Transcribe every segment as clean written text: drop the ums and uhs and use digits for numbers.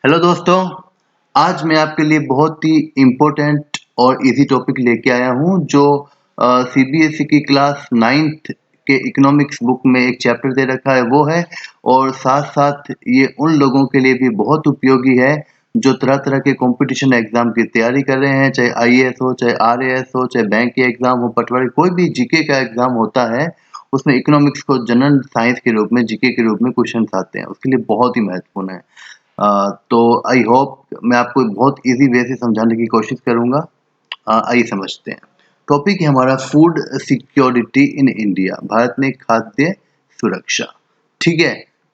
Hello दोस्तों, आज मैं आपके लिए बहुत ही इम्पोर्टेंट और इजी टॉपिक लेके आया हूँ जो सीबीएसई की क्लास 9th के इकोनॉमिक्स बुक में एक चैप्टर दे रखा है वो है। और साथ-साथ ये उन लोगों के लिए भी बहुत उपयोगी है जो तरह-तरह के कॉम्पिटिशन एग्ज़ाम की तैयारी कर रहे हैं, चाहे आईएएस हो, चाहे आरएएस हो, चाहे बैंक के एग्ज़ाम हो, पटवारी कोई भी जीके का एग्ज़ाम होता है, उसमें इकोनॉमिक्स को जनरल साइंस के रूप में, जीके के रूप में क्वेश्चन्स आते हैं, उसके लिए बहुत ही महत्वपूर्ण है। तो आई होप मैं आपको बहुत ईज़ी वे से समझाने की कोशिश करूँगा। आइए समझते हैं। टॉपिक है हमारा food security in India, Bharat में खाद्य सुरक्षा। ठीक है?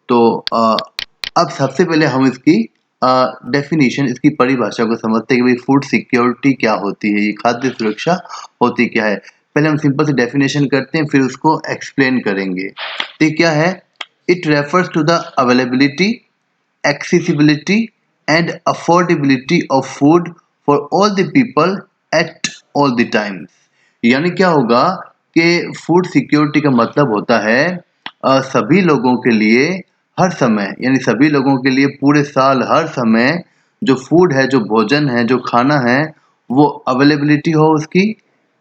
तो अब सबसे पहले हम इसकी डेफिनिशन, इसकी परिभाषा को समझते हैं कि भाई फूड सिक्योरिटी क्या होती है, ये खाद्य सुरक्षा होती क्या है। पहले हम सिंपल सी डेफिनेशन करते हैं, फिर उसको एक्सप्लेन करेंगे। तो ये क्या है? It refers to the availability, accessibility and affordability of food for all the people at all the times। यानी क्या होगा कि फूड सिक्योरिटी का मतलब होता है सभी लोगों के लिए हर समय, यानी सभी लोगों के लिए पूरे साल हर समय जो फूड है, जो भोजन है, जो खाना है, वो अवेलेबिलिटी हो, उसकी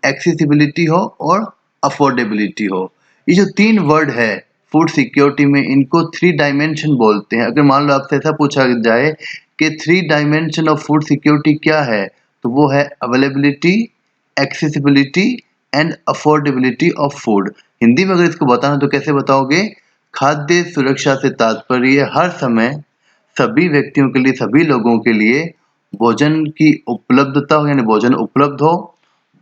एक्सेसिबिलिटी हो और अफोर्डेबिलिटी हो। ये जो तीन वर्ड है फूड सिक्योरिटी में, इनको थ्री डायमेंशन बोलते हैं। अगर मान लो आपसे ऐसा पूछा जाए कि three dimension of food security क्या है, तो वो है availability, accessibility and affordability of food. Hindi में अगर इसको बताना तो कैसे बताओगे? खाद्य सुरक्षा से तात्पर्य हर समय सभी व्यक्तियों के लिए, सभी लोगों के लिए भोजन की उपलब्धता हो, यानी भोजन उपलब्ध हो,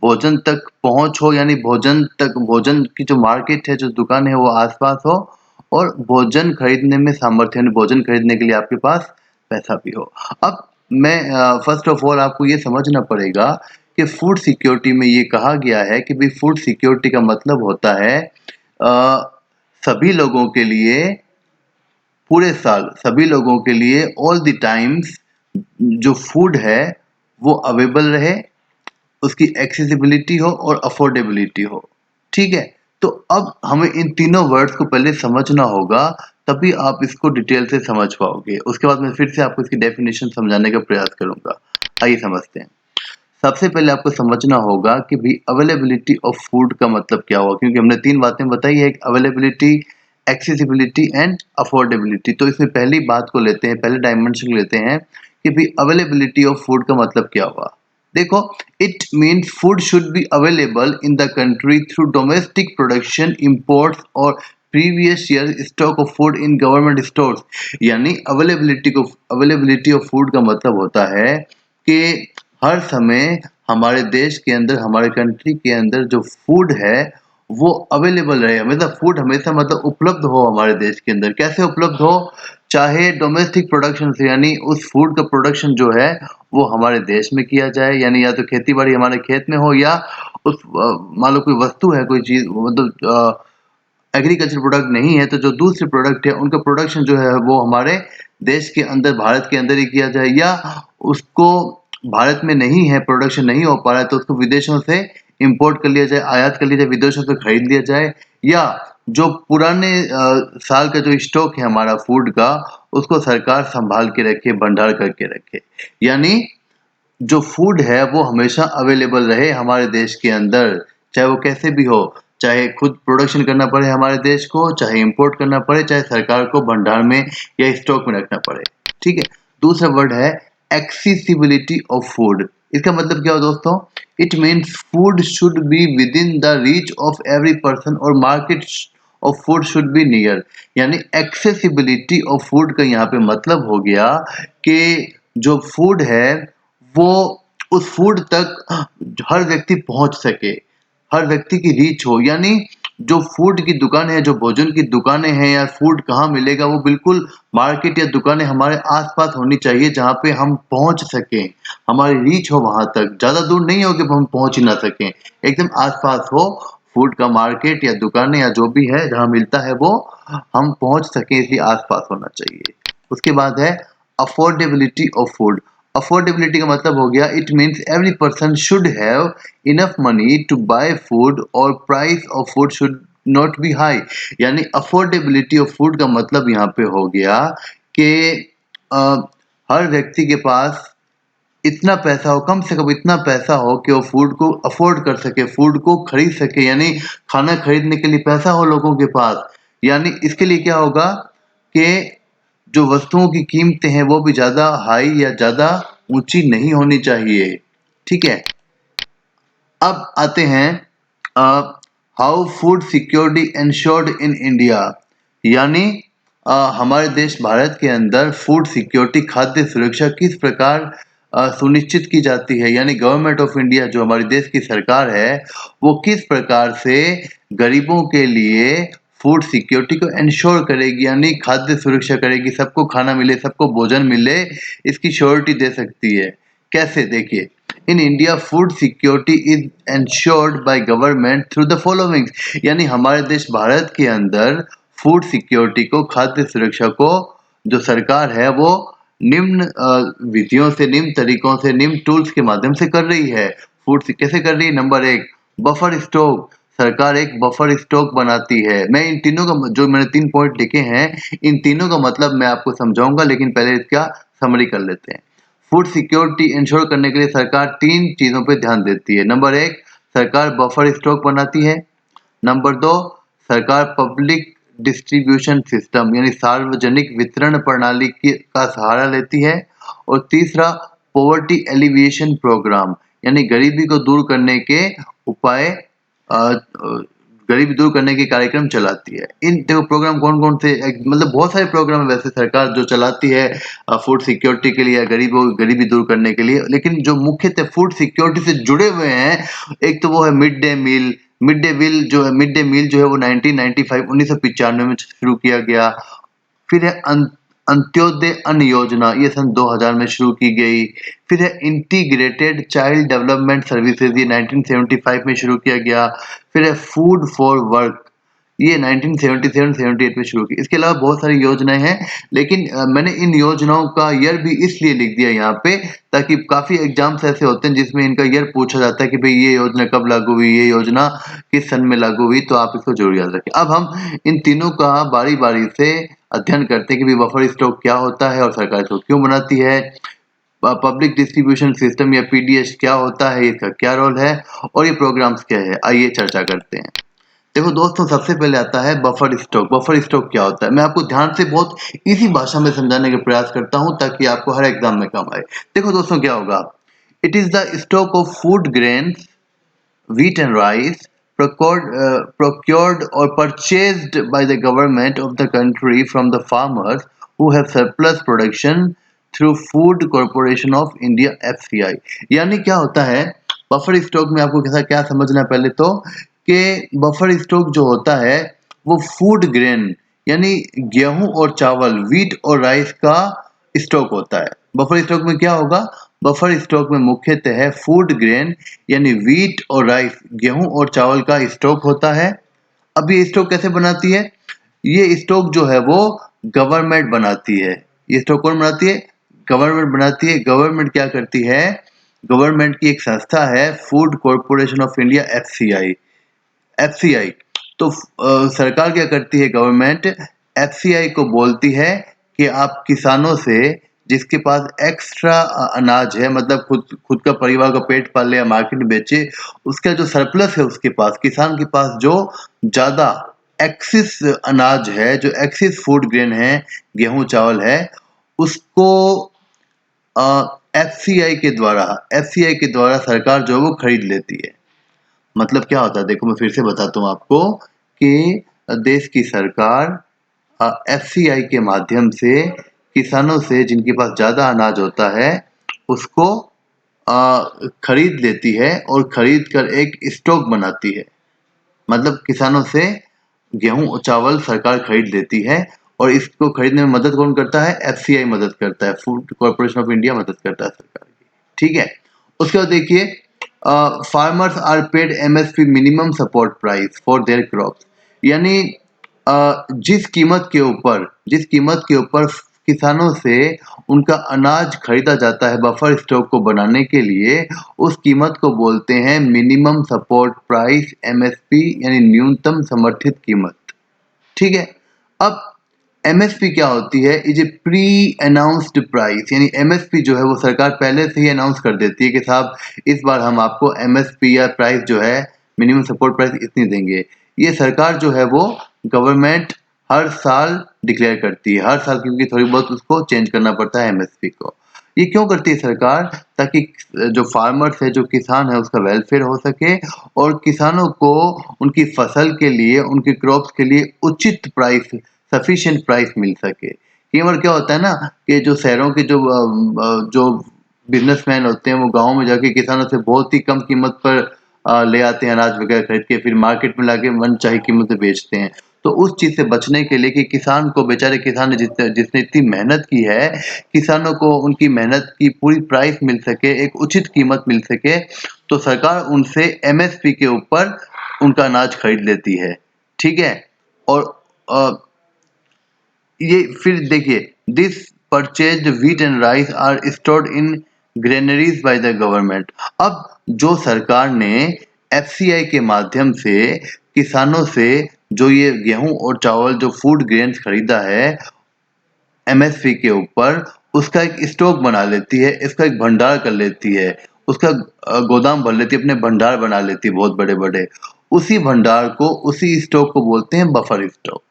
भोजन तक पहुँच हो, यानी भोजन की जो मार्केट है, जो दुकान है, वो आस-पास हो, और भोजन खरीदने में सामर्थ्य, यानी भोजन खरीदने के लिए आपके पास पैसा भी हो। अब मैं फर्स्ट ऑफ ऑल आपको ये समझना पड़ेगा कि फूड सिक्योरिटी में ये कहा गया है कि भई फूड सिक्योरिटी का मतलब होता है सभी लोगों के लिए पूरे साल, सभी लोगों के लिए ऑल द टाइम्स जो फूड है वो अवेलेबल रहे, उसकी एक्सेसिबिलिटी हो और अफोर्डेबिलिटी हो। ठीक है? तो अब हमें इन तीनों वर्ड्स को पहले समझना होगा, तभी आप इसको डिटेल से समझ पाओगे। उसके बाद मैं फिर से आपको इसकी डेफिनेशन समझाने का प्रयास करूँगा। आइए समझते हैं। सबसे पहले आपको समझना होगा कि भई अवेलेबिलिटी ऑफ फूड का मतलब क्या हुआ? क्योंकि हमने 3 बातें बताई है, एक अवेलेबिलिटी, एक्सेसिबिलिटी एंड अफोर्डेबिलिटी। तो इसमें पहली बात को लेते हैं, पहले डायमेंशन लेते हैं कि भई अवेलेबिलिटी ऑफ फूड का मतलब क्या हुआ? देखो, it means food should be available in the country through domestic production, imports और previous year stock of food in government stores. यानी अवेलेबिलिटी ऑफ फूड का मतलब होता है कि हर समय हमारे देश के अंदर, हमारे कंट्री के अंदर जो फूड है वो अवेलेबल रहे, हमेशा फूड हमेशा मतलब उपलब्ध हो हमारे देश के अंदर। कैसे उपलब्ध हो? चाहे डोमेस्टिक प्रोडक्शन से, यानी उस फूड का प्रोडक्शन जो है वो हमारे देश में किया जाए, यानी या तो खेती-बाड़ी हमारे खेत में हो, या उस मान लो कोई वस्तु है, कोई चीज़ मतलब एग्रीकल्चर प्रोडक्ट नहीं है, तो जो दूसरे प्रोडक्ट है उनका प्रोडक्शन जो है वो हमारे देश के अंदर, भारत के अंदर ही किया जाए, या उसको भारत में नहीं है, प्रोडक्शन नहीं हो पा रहा है तो उसको विदेशों से इंपोर्ट कर लिया जाए, आयात कर लिया जाए, विदेशों से खरीद लिया जाए, या जो पुराने साल का जो स्टॉक है हमारा फूड का, उसको सरकार सँभाल के रखे, भंडार करके रखे। यानी जो फूड है वो हमेशा अवेलेबल रहे हमारे देश के अंदर, चाहे वो कैसे भी हो, चाहे खुद प्रोडक्शन करना पड़े हमारे देश को, चाहे इंपोर्ट करना पड़े, चाहे सरकार को भंडार में या स्टॉक में रखना पड़े। ठीक है? दूसरा वर्ड है एक्सेसिबिलिटी ऑफ फूड। इसका मतलब क्या हुआ दोस्तों? It means food should be within the reach of every person और market of food should be near. यानी एक्सेसिबिलिटी ऑफ फूड का यहाँ पे मतलब हो गया कि जो फूड है वो उस फूड तक हर व्यक्ति पहुंच सके, हर व्यक्ति की रीच हो। यानी जो फूड की दुकान है, जो भोजन की दुकानें हैं, या फूड कहाँ मिलेगा, वो बिल्कुल मार्केट या दुकानें हमारे आस-पास होनी चाहिए जहाँ पे हम पहुँच सकें, हमारी रीच हो वहाँ तक। ज़्यादा दूर नहीं हो कि हम पहुँच ही ना सकें, एकदम आस-पास हो फूड का मार्केट या दुकानें या जो भी है जहाँ मिलता है वो हम पहुँच सकें, इसलिए आस-पास होना चाहिए। उसके बाद है अफोर्डेबिलिटी ऑफ फूड। अफोर्डेबिलिटी का मतलब हो गया it means every person should have enough money to buy food और price of food should not be high. यानी अफोर्डेबिलिटी ऑफ फूड का मतलब यहाँ पे हो गया कि हर व्यक्ति के पास इतना पैसा हो, कम से कम इतना पैसा हो कि वो फूड को अफोर्ड कर सके, फूड को खरीद सके, यानी खाना खरीदने के लिए पैसा हो लोगों के पास। यानी इसके लिए क्या होगा कि जो वस्तुओं की कीमतें हैं वो भी ज़्यादा हाई या ज़्यादा ऊंची नहीं होनी चाहिए। ठीक है, अब आते हैं how food security ensured in India, यानी हमारे देश भारत के अंदर फूड सिक्योरिटी, खाद्य सुरक्षा किस प्रकार सुनिश्चित की जाती है, यानी गवर्नमेंट ऑफ इंडिया जो हमारे देश की सरकार है वो किस प्रकार से गरीबों के लिए फूड सिक्योरिटी को एंश्योर करेगी, यानी खाद्य सुरक्षा करेगी, सबको खाना मिले, सबको भोजन मिले, इसकी श्योरिटी दे सकती है। कैसे, देखिए, in India food security is ensured by government through the following, यानी हमारे देश भारत के अंदर फूड सिक्योरिटी को, खाद्य सुरक्षा को जो सरकार है वो निम्न विधियों से, निम्न तरीकों से, निम्न टूल्स के माध्यम से कर रही है। फूड कैसे कर रही है? नंबर 1, बफर स्टॉक, सरकार एक बफर स्टॉक बनाती है। मैं इन तीनों का, जो मैंने 3 पॉइंट लिखे हैं, इन तीनों का मतलब मैं आपको समझाऊंगा, लेकिन पहले इसका समरी कर लेते हैं। फूड सिक्योरिटी इंश्योर करने के लिए सरकार 3 चीजों पर ध्यान देती है। नंबर 1, सरकार बफर स्टॉक बनाती है। नंबर 2, सरकार पब्लिक डिस्ट्रीब्यूशन सिस्टम यानी सार्वजनिक वितरण प्रणाली का सहारा लेती है। और तीसरा, पॉवर्टी एलिविएशन प्रोग्राम यानी गरीबी को दूर करने के उपाय, गरीबी दूर करने के कार्यक्रम चलाती है। इन देखो प्रोग्राम कौन कौन से, मतलब बहुत सारे प्रोग्राम है वैसे सरकार जो चलाती है फूड सिक्योरिटी के लिए या गरीबी दूर करने के लिए, लेकिन जो मुख्यतः फूड सिक्योरिटी से जुड़े हुए हैं, एक तो वो है mid day meal. Mid day meal जो है वो 1995 में शुरू किया गया। फिर है अंत्योदय अन्न योजना, ये सन 2000 में शुरू की गई। फिर है इंटीग्रेटेड चाइल्ड डेवलपमेंट सर्विसेज, ये 1975 में शुरू किया गया। फिर है फूड फॉर वर्क, ये 1977-78 में शुरू की। इसके अलावा बहुत सारी योजनाएं हैं, लेकिन मैंने इन योजनाओं का ईयर भी इसलिए लिख दिया यहाँ पे, ताकि काफी एग्जाम्स ऐसे होते हैं जिसमें इनका ईयर पूछा जाता है कि भाई ये योजना कब लागू हुई, ये योजना किस सन में लागू हुई, तो आप इसको जरूर याद रखें। अब हम इन तीनों का बारी बारी से अध्ययन करते हैं कि भाई बफर स्टॉक क्या होता है और सरकार इसको क्यों बनाती है, पब्लिक डिस्ट्रीब्यूशन सिस्टम या पीडीएस क्या होता है, इसका क्या रोल है, और ये प्रोग्राम्स क्या है, आइए चर्चा करते हैं। देखो दोस्तों, सबसे पहले आता है बफर स्टॉक। बफर स्टॉक क्या होता है, मैं आपको ध्यान से बहुत इसी भाषा में समझाने का प्रयास करता हूं ताकि आपको हर एग्जाम में काम आए। देखो दोस्तों, क्या होगा, it is the stock of food grains, wheat and rice procured or purchased by the government of the country from the farmers who have surplus production through Food Corporation of India FCI। यानी क्या होता है buffer stock में, आपको कैसा क्या समझना है पहले तो, कि बफर स्टॉक जो होता है वो फूड ग्रेन यानी गेहूं और चावल, व्हीट और राइस का स्टॉक होता है। बफर स्टॉक में क्या होगा, बफर स्टॉक में मुख्यतः है फूड ग्रेन यानी व्हीट और राइस, गेहूं और चावल का स्टॉक होता है। अब ये स्टॉक कैसे बनाती है, ये स्टॉक जो है वो गवर्नमेंट बनाती है। ये स्टॉक कौन बनाती है, गवर्नमेंट बनाती है। गवर्नमेंट क्या करती है, गवर्नमेंट की एक संस्था है food corporation of India FCI. FCI तो सरकार क्या करती है, गवर्नमेंट एफसीआई को बोलती है कि आप किसानों से, जिसके पास एक्स्ट्रा अनाज है, मतलब खुद खुद का परिवार का पेट पाले या मार्केट में बेचे, उसका जो सरप्लस है, उसके पास, किसान के पास जो ज्यादा एक्सिस अनाज है, जो एक्सिस फूड ग्रेन है, गेहूं चावल है, उसको एफसीआई के द्वारा सरकार जो है वो खरीद लेती है। मतलब क्या होता है, देखो मैं फिर से बताता हूँ आपको कि देश की सरकार एफसीआई के माध्यम से किसानों से, जिनके पास ज्यादा अनाज होता है, उसको खरीद लेती है और खरीद कर एक स्टॉक बनाती है। मतलब किसानों से गेहूं और चावल सरकार खरीद लेती है, और इसको खरीदने में मदद कौन करता है, एफसीआई मदद करता है, फूड कॉर्पोरेशन ऑफ इंडिया मदद करता है सरकार की। ठीक है, उसके बाद देखिए, farmers are paid MSP, minimum support price for their crops, यानी जिस कीमत के ऊपर किसानों से उनका अनाज खरीदा जाता है बफर स्टॉक को बनाने के लिए, उस कीमत को बोलते हैं मिनिमम सपोर्ट प्राइस, एमएसपी, यानी न्यूनतम समर्थित कीमत। ठीक है, अब एमएसपी क्या होती है? Is a pre announced price, यानी एमएसपी जो है वो सरकार पहले से ही अनाउंस कर देती है कि साहब इस बार हम आपको एमएसपी या प्राइस जो है मिनिमम सपोर्ट प्राइस इतनी देंगे। ये सरकार जो है वो गवर्नमेंट हर साल डिक्लेयर करती है, हर साल, क्योंकि थोड़ी बहुत उसको चेंज करना पड़ता है एमएसपी को। ये क्यों करती है सरकार? ताकि जो फार्मर्स है, जो किसान है, उसका वेलफेयर हो सके और किसानों को उनकी फसल के लिए, उनकी क्रॉप्स के लिए उचित प्राइस, सफिशिएंट प्राइस मिल सके। कई बार क्या होता है ना कि जो शहरों के जो बिजनेसमैन होते हैं वो गाँव में जाके किसानों से बहुत ही कम कीमत पर ले आते हैं अनाज वगैरह खरीद के, फिर मार्केट में लाके मनचाही कीमत पे बेचते हैं। तो उस चीज़ से बचने के लिए कि किसान को, बेचारे किसान ने जिसने इतनी मेहनत की है, किसानों को उनकी मेहनत की पूरी प्राइस मिल सके, एक उचित कीमत मिल सके, तो सरकार उनसे एमएसपी के ऊपर उनका अनाज खरीद लेती है। ठीक है? और अ, ये फिर देखिए, this purchased wheat and rice are stored in granaries by the government. अब जो सरकार ने एफसीआई के माध्यम से किसानों से जो ये गेहूं और चावल, जो फूड ग्रेन्स खरीदा है एमएसपी के ऊपर, उसका एक स्टॉक बना लेती है, इसका एक भंडार कर लेती है, उसका गोदाम भर लेती है, अपने भंडार बना लेती है बहुत बड़े-बड़े। उसी भंडार को, उसी स्टॉक को बोलते हैं बफर स्टॉक।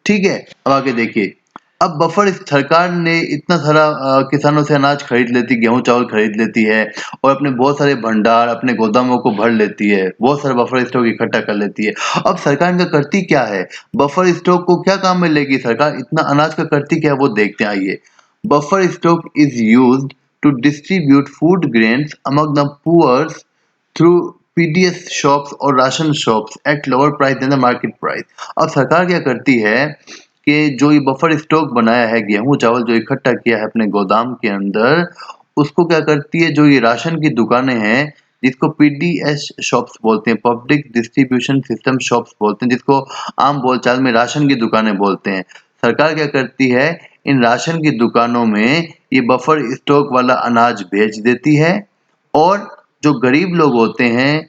ठीक है? अब आगे देखिए, अब बफर सरकार ने इतना सारा किसानों से अनाज खरीद लेती, गेहूँ-चावल खरीद लेती है और अपने बहुत सारे भंडार, अपने गोदामों को भर लेती है, बहुत सारा बफर स्टॉक इकट्ठा कर लेती है। अब सरकार इनका करती क्या है? बफर स्टॉक को क्या काम में लेगी सरकार? इतना अनाज का करती क्या है वो देखते हैं, आइए। Buffer stock is used to distribute food grains among the poors through PDS shops और ration shops at lower price than the market price. अब सरकार क्या करती है कि जो ये बफर स्टॉक बनाया है, गेहूँ चावल जो इकट्ठा किया है अपने गोदाम के अंदर, उसको क्या करती है, जो ये राशन की दुकानें हैं, जिसको पीडीएस शॉप्स बोलते हैं, पब्लिक डिस्ट्रीब्यूशन सिस्टम शॉप्स बोलते हैं, जिसको आम बोलचाल में राशन की दुकानें बोलते हैं। सरकार क्या करती है, इन राशन की दुकानों में ये बफर स्टॉक वाला अनाज भेज देती है और जो गरीब लोग होते हैं,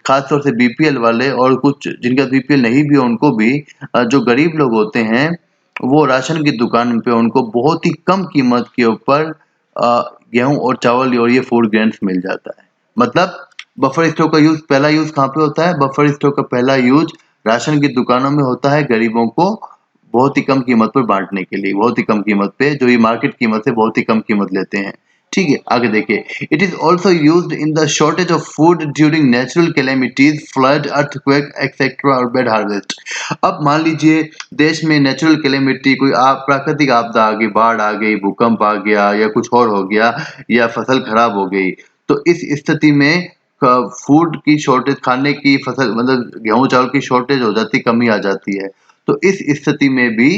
खास तौर से बीपीएल वाले और कुछ जिनका बीपीएल नहीं भी हो उनको भी, जो गरीब लोग होते हैं, वो राशन की दुकान पे उनको बहुत ही कम कीमत के ऊपर गेहूँ और चावल और ये फूड ग्रेन्स मिल जाता है। मतलब बफर स्टॉक का पहला यूज़ कहाँ पे होता है? बफर स्टॉक का पहला यूज़ राशन की दुकानों में होता है, गरीबों को बहुत ही कम कीमत पर बाँटने के लिए, बहुत ही कम कीमत पे, जो ये मार्केट कीमत से बहुत ही कम कीमत लेते हैं। ठीक है, आगे देखिए। It is also used in the shortage of food during natural calamities, flood, earthquake etcetera और बैड हार्वेस्ट। अब मान लीजिए देश में नेचुरल कैलेमिटी, कोई प्राकृतिक आपदा आ गई, बाढ़ आ गई, भूकंप आ गया या कुछ और हो गया या फसल खराब हो गई। तो इस स्थिति में फूड की शॉर्टेज, खाने की फसल, मतलब गेहूँ चावल की शॉर्टेज हो जाती, कमी आ जाती है। तो इस स्थिति में भी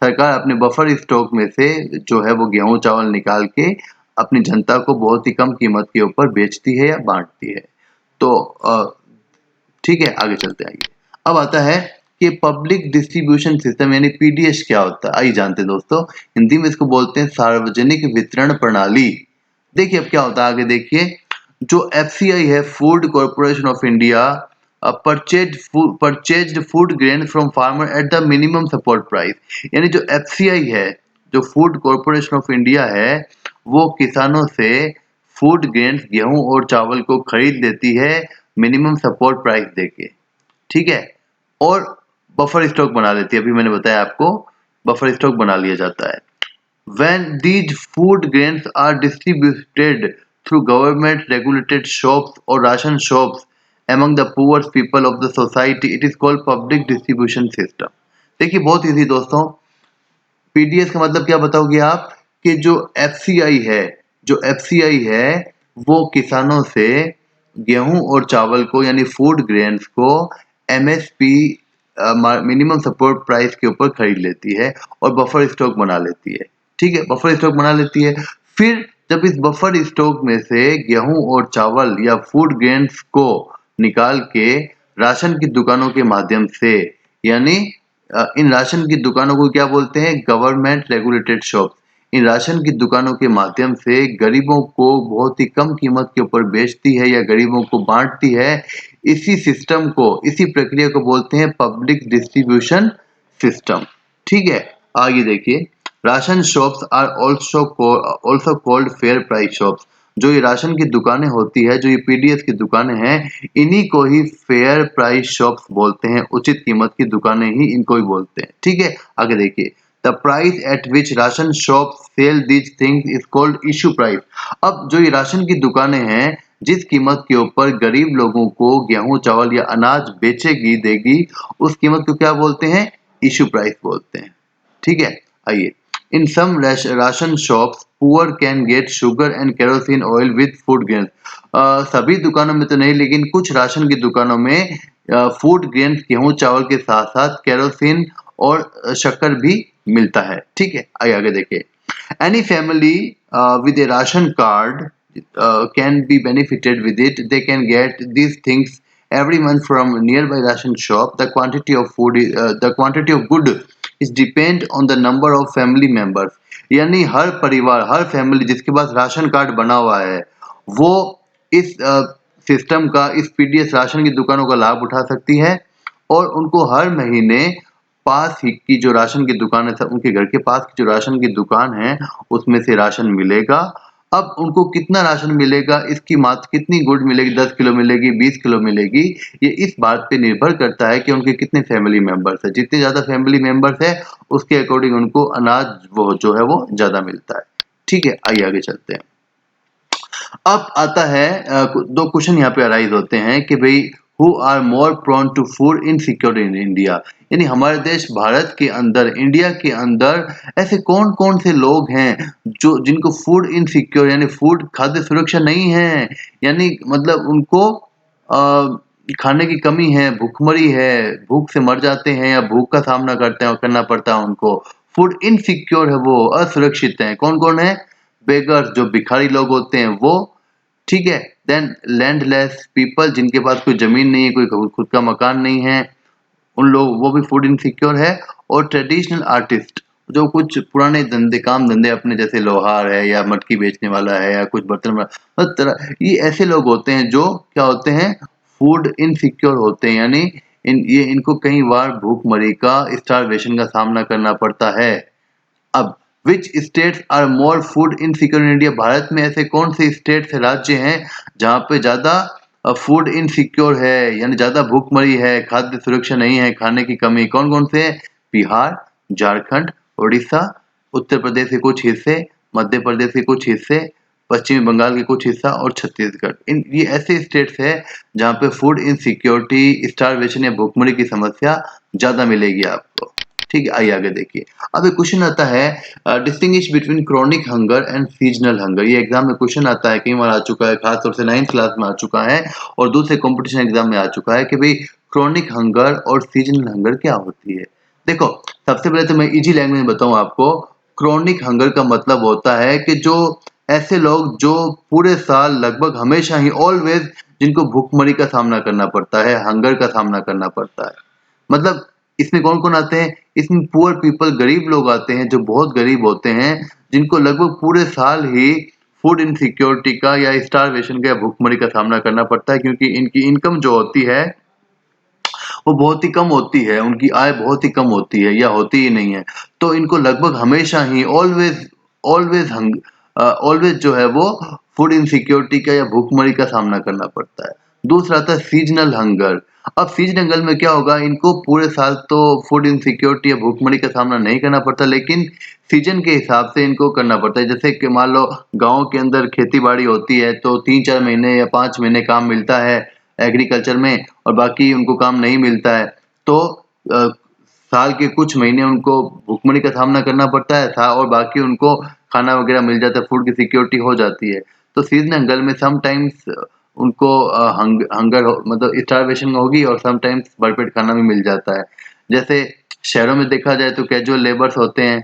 सरकार अपने बफर स्टॉक में से जो है वो गेहूँ चावल निकाल के अपनी जनता को बहुत ही कम कीमत के ऊपर बेचती है या बाँटती है। तो ठीक है, आगे चलते हैं आइए। अब आता है कि पब्लिक डिस्ट्रीब्यूशन सिस्टम यानी पीडीएस क्या होता है? आइए जानते हैं दोस्तों। हिंदी में इसको बोलते हैं सार्वजनिक वितरण प्रणाली। देखिए अब क्या होता है, आगे देखिए। जो एफसीआई है, food corporation of India, purchased food grain from farmer at the minimum support price. यानी जो एफसीआई है, जो फूड कॉर्पोरेशन ऑफ इंडिया है, वो किसानों से फूड ग्रेन्स, गेहूँ और चावल को खरीद लेती है मिनिमम सपोर्ट प्राइस देके। ठीक है? और बफर स्टॉक बना लेती है, अभी मैंने बताया आपको, बफर स्टॉक बना लिया जाता है। When these food grains are distributed through government regulated shops or ration shops among the poor people of the society, it is called public distribution system। देखिए बहुत इजी दोस्तों, पीडीएस का मतलब क्या बताओगे आप? कि जो एफसीआई है, जो एफसीआई है वो किसानों से गेहूं और चावल को, यानी फूड ग्रेन्स को एमएसपी, मिनिमम सपोर्ट प्राइस के ऊपर खरीद लेती है और बफर स्टॉक बना लेती है। ठीक है, बफर स्टॉक बना लेती है। फिर जब इस बफर स्टॉक में से गेहूं और चावल या फूड ग्रेन्स को निकाल के राशन की दुकानों के माध्यम से, यानी इन राशन की दुकानों को क्या बोलते हैं? Government regulated shop. इन राशन की दुकानों के माध्यम से गरीबों को बहुत ही कम कीमत के ऊपर बेचती है या गरीबों को बांटती है। इसी सिस्टम को, इसी प्रक्रिया को बोलते हैं पब्लिक डिस्ट्रीब्यूशन सिस्टम। ठीक है, आगे देखिए, ration shops are also called fair price shops. जो ये राशन की दुकानें होती है, जो ये पीडीएस की दुकानें हैं, इन्हीं को ही फेयर प्राइस शॉप्स बोलते हैं। उचित कीमत की दुकानें ही इनको ही बोलते हैं। ठीक है, आगे देखिए, the price at which ration shop sell these things is called issue price. अब जो ये राशन की दुकानें हैं, जिस कीमत के ऊपर गरीब लोगों को गेहूं, चावल या अनाज बेचेगी, देगी, उस कीमत को क्या बोलते हैं? इशू प्राइस बोलते हैं। ठीक है, आइए, in some ration shops poor can get sugar and kerosene oil with food grain. सभी दुकानों में तो नहीं, लेकिन कुछ राशन की दुकानों में फूड ग्रेन, गेहूं चावल के साथ साथ केरोसिन और शक्कर भी मिलता है। ठीक है, आइए आगे देखिए, any family with a ration card can be benefited with it. They can get these things every month from nearby ration shop. The quantity of food, the quantity of good is depend on the number of family members. यानी हर परिवार, हर family जिसके पास ration card बना हुआ है, वो इस system का, इस पीडीएस राशन की दुकानों का लाभ उठा सकती है और उनको हर महीने पास ही की जो राशन की दुकान है, उनके घर के पास की जो राशन की दुकान है, उसमें से राशन मिलेगा। अब उनको कितना राशन मिलेगा, इसकी मात्रा कितनी गुड़ मिलेगी, 10 किलो मिलेगी, 20 किलो मिलेगी, ये इस बात पे निर्भर करता है कि उनके कितने फैमिली मेंबर्स हैं। जितने ज़्यादा फैमिली मेंबर्स है, उसके अकॉर्डिंग उनको अनाज वो जो है वो ज़्यादा मिलता है। ठीक है, आइए आगे चलते हैं। अब आता है दो क्वेश्चन यहाँ पे अराइज होते हैं कि भाई who are more prone to food insecurity in India. यानी हमारे देश भारत के अंदर, इंडिया के अंदर ऐसे कौन कौन से लोग हैं जो जिनको फूड इनसिक्योर यानी फूड खाद्य सुरक्षा नहीं है, यानी मतलब उनको खाने की कमी है, भूखमरी है, भूख से मर जाते हैं या भूख का सामना करना पड़ता है उनको। फूड इनसिक्योर है, वो असुरक्षित हैं। कौन कौन है? बेगर्स, जो भिखारी लोग होते हैं वो। ठीक है, देन लैंडलेस पीपल, जिनके पास कोई जमीन नहीं है, कोई खुद का मकान नहीं है, उन लोग, वो भी फूड इनसिक्योर है। और ट्रेडिशनल आर्टिस्ट, जो कुछ पुराने काम धंधे अपने, जैसे लोहार है या मटकी बेचने वाला है या कुछ बर्तन तरह, ये ऐसे लोग होते हैं जो क्या होते हैं? फूड इनसिक्योर होते हैं। यानी इनको कई बार भूखमरी का, स्टारवेशन का सामना करना पड़ता है। अब which states are more food insecure in India. Bharat में ऐसे कौन से स्टेट्स, राज्य हैं जहाँ पे ज्यादा फूड इनसिक्योर है, यानी ज्यादा भूखमरी है, खाद्य सुरक्षा नहीं है, खाने की कमी। कौन कौन से? बिहार, झारखंड, उड़ीसा, उत्तर प्रदेश के कुछ हिस्से, मध्य प्रदेश के कुछ हिस्से, पश्चिमी बंगाल के कुछ हिस्सा और छत्तीसगढ़। इन ये ऐसे स्टेट्स है जहाँ पे फूड इनसिक्योरिटी, स्टारवेशन या भूखमरी की समस्या ज्यादा मिलेगी आपको। ठीक है, आइए आगे देखिए। अब एक क्वेश्चन आता है, distinguish between chronic hunger and seasonal hunger. ये एग्जाम में क्वेश्चन आता है, कई बार आ चुका है, खासतौर से 9th क्लास में आ चुका है और दूसरे कंपटीशन एग्जाम में आ चुका है कि भाई क्रॉनिक हंगर और सीजनल हंगर क्या होती है। देखो, सबसे पहले तो मैं इजी लैंग्वेज में बताऊं आपको। क्रॉनिक हंगर का मतलब होता है कि जो ऐसे लोग जो पूरे साल लगभग हमेशा ही, ऑलवेज, जिनको भूखमरी का सामना करना पड़ता है, हंगर का सामना करना पड़ता है। मतलब इसमें कौन-कौन आते हैं? इसमें पुअर पीपल, गरीब लोग आते हैं, जो बहुत गरीब होते हैं, जिनको लगभग पूरे साल ही फूड इनसिक्योरिटी का या स्टारवेशन का या भूखमरी का सामना करना पड़ता है, क्योंकि इनकी इनकम जो होती है वो बहुत ही कम होती है, उनकी आय बहुत ही कम होती है या होती ही नहीं है। तो इनको लगभग हमेशा ही, ऑलवेज ऑलवेज ऑलवेज जो है वो फूड इनसिक्योरिटी का या भूखमरी का सामना करना पड़ता है। दूसरा आता है सीजनल हंगर। अब सीजनल हंगर में क्या होगा, इनको पूरे साल तो फूड इनसिक्योरिटी या भूखमरी का सामना नहीं करना पड़ता, लेकिन सीजन के हिसाब से इनको करना पड़ता है। जैसे कि मान लो गाँव के अंदर खेती-बाड़ी होती है, तो 3-4 महीने या 5 महीने काम मिलता है एग्रीकल्चर में और बाकी उनको काम नहीं मिलता है। तो साल के कुछ महीने उनको भुखमरी का सामना करना पड़ता है था और बाकी उनको खाना वगैरह मिल जाता है, फूड की सिक्योरिटी हो जाती है। तो सीज़नल हंगर में समटाइम्स उनको हंगर मतलब स्टारवेशन होगी और समटाइम्स भरपेट खाना भी मिल जाता है। जैसे शहरों में देखा जाए तो कैजुअल लेबर्स होते हैं,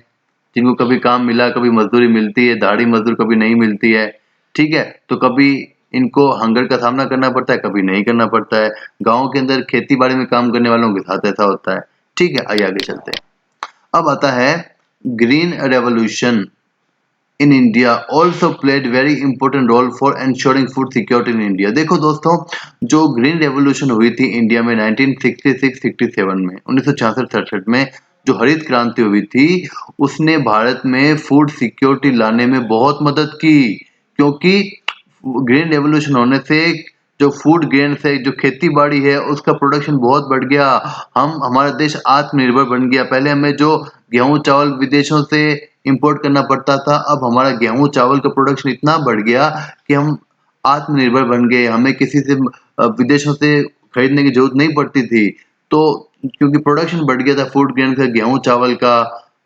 जिनको कभी काम मिला, कभी मज़दूरी मिलती है, दिहाड़ी मज़दूर कभी नहीं मिलती है, ठीक है? तो कभी इनको हंगर का सामना करना पड़ता है, कभी नहीं करना पड़ता है। गाँव के अंदर खेती-बाड़ी में काम करने वालों के साथ ऐसा होता है, ठीक है? आइए आगे चलते हैं। अब आता है green revolution in India also played very important role for ensuring food security in India. देखो दोस्तों, जो ग्रीन रेवोल्यूशन हुई थी इंडिया में 1966-67 में, 1966-67 में, जो हरित क्रांति हुई थी, उसने भारत में फूड सिक्योरिटी लाने में बहुत मदद की, क्योंकि ग्रीन रेवोल्यूशन होने से जो फूड ग्रेन से जो खेती-बाड़ी है उसका प्रोडक्शन बहुत बढ़ गया। हमारा देश आत्मनिर्भर बन गया। पहले हमें जो गेहूँ चावल विदेशों से इंपोर्ट करना पड़ता था, अब हमारा गेहूँ चावल का प्रोडक्शन इतना बढ़ गया कि हम आत्मनिर्भर बन गए। हमें किसी से विदेशों से खरीदने की ज़रूरत नहीं पड़ती थी। तो क्योंकि प्रोडक्शन बढ़ गया था फूड ग्रेन का, गेहूँ चावल का,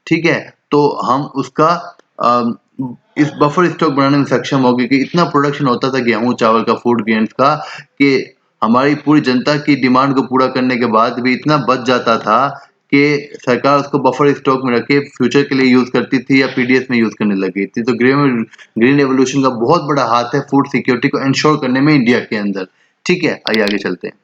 ठीक है? तो हम उसका अ, इस बफर स्टॉक बनाने में सक्षम हो गए कि इतना प्रोडक्शन होता था गेहूँ चावल का, फूड ग्रेन्स का, कि हमारी पूरी जनता की डिमांड को पूरा करने के बाद भी इतना बच जाता था कि सरकार उसको बफर स्टॉक में रख के फ्यूचर के लिए यूज़ करती थी या पीडीएस में यूज़ करने लगी थी। तो ग्रीन रेवोल्यूशन का बहुत बड़ा हाथ है फूड सिक्योरिटी को एंश्योर करने में इंडिया के अंदर। ठीक है, आइए आगे चलते हैं।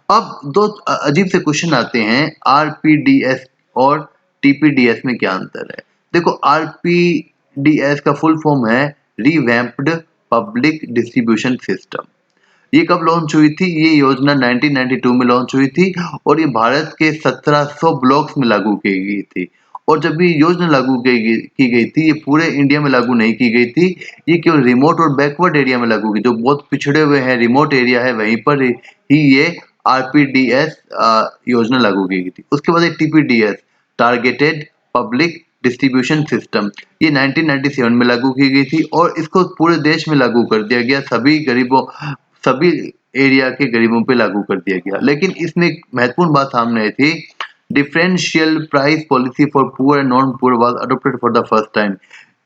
अब दो अजीब से क्वेश्चन आते हैं, आरपीडीएस और टीपीडीएस में क्या अंतर है? देखो, आरपीडीएस का फुल फॉर्म है रिवैम्प्ड पब्लिक डिस्ट्रीब्यूशन सिस्टम। ये कब लॉन्च हुई थी? ये योजना 1992 में लॉन्च हुई थी और ये भारत के 1700 ब्लॉक्स में लागू की गई थी। और जब ये योजना लागू की गई थी, ये पूरे इंडिया में लागू नहीं की गई थी। ये केवल रिमोट और बैकवर्ड एरिया में लागू की, जो बहुत पिछड़े हुए हैं, रिमोट एरिया है, वहीं पर ही ये आरपीडीएस योजना लागू की गई थी। उसके बाद एक TPDS, targeted public distribution system, ये 1997 में लागू की गई थी और इसको पूरे देश में लागू कर दिया गया। सभी एरिया के गरीबों पे लागू कर दिया गया। लेकिन इसमें एक महत्वपूर्ण बात सामने आई थी, differential price policy for poor and non poor was adopted for the first time.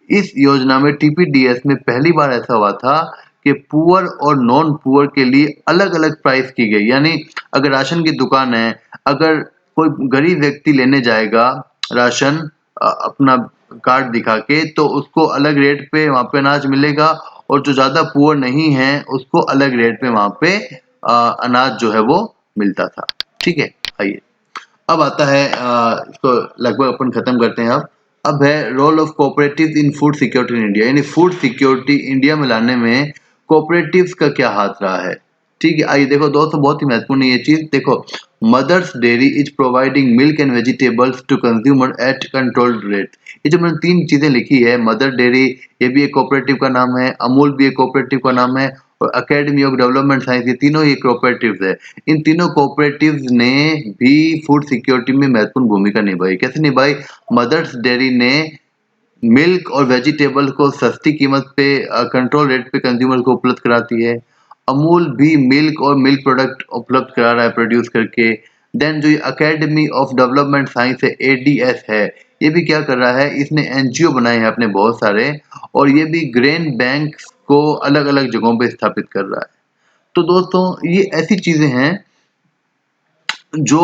इस योजना में टीपीडीएस में पहली बार ऐसा हुआ था कि पुअर और नॉन पुअर के लिए अलग-अलग प्राइस की गई। यानी अगर राशन की दुकान है, अगर कोई गरीब व्यक्ति लेने जाएगा राशन अपना कार्ड दिखा के, तो उसको अलग रेट पे वहाँ पे अनाज मिलेगा और जो ज़्यादा पुअर नहीं है उसको अलग रेट पे वहाँ पे अनाज जो है वो मिलता था। ठीक है, आइए अब आता है इसको लगभग अपन खत्म करते हैं अब है role of cooperatives in food security in India, यानी फूड सिक्योरिटी इंडिया में लाने में कोऑपरेटिव्स का क्या हाथ रहा है। ठीक है, आइए देखो दोस्तों, बहुत ही महत्वपूर्ण है ये चीज। देखो, mother's dairy is providing milk and vegetables to consumer at controlled rate. ये जो मैंने तीन चीजें लिखी है, मदर डेयरी ये भी एक कोऑपरेटिव का नाम है, अमूल भी एक कोऑपरेटिव का नाम है, और अकेडमी ऑफ डेवलपमेंट साइंस, ये तीनों ही कोऑपरेटिव्स है। इन तीनों कोऑपरेटिव्स ने भी फूड सिक्योरिटी में महत्वपूर्ण भूमिका निभाई। कैसे निभाई? मदर्स डेयरी ने मिल्क और वेजिटेबल को सस्ती कीमत पे कंट्रोल रेट पे कंज्यूमर को उपलब्ध कराती है। अमूल भी मिल्क और मिल्क प्रोडक्ट उपलब्ध करा रहा है प्रोड्यूस करके। देन जो ये अकेडमी ऑफ डेवलपमेंट साइंस है, एडीएस है, ये भी क्या कर रहा है, इसने एनजीओ बनाए हैं अपने बहुत सारे, और ये भी ग्रेन बैंक को अलग अलग जगहों पे स्थापित कर रहा है। तो दोस्तों, ये ऐसी चीजें हैं जो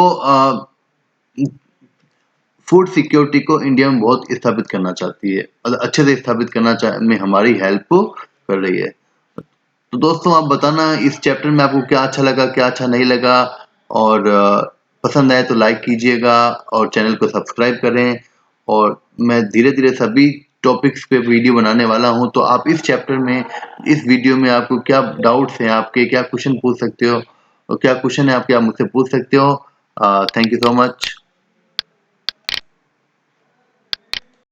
फूड सिक्योरिटी को इंडिया में बहुत स्थापित करना चाहती है, अच्छे से स्थापित करना में हमारी हेल्प कर रही है। तो दोस्तों, आप बताना इस चैप्टर में आपको क्या अच्छा लगा, क्या अच्छा नहीं लगा, और पसंद आए तो लाइक कीजिएगा और चैनल को सब्सक्राइब करें। और मैं धीरे धीरे सभी टॉपिक्स पे वीडियो बनाने वाला हूं, तो आप इस चैप्टर में, इस वीडियो में आपको क्या डाउट्स हैं, आपके क्या क्वेश्चन पूछ सकते हो, और क्या क्वेश्चन है आपके, आप मुझसे पूछ सकते हो। Thank you so much.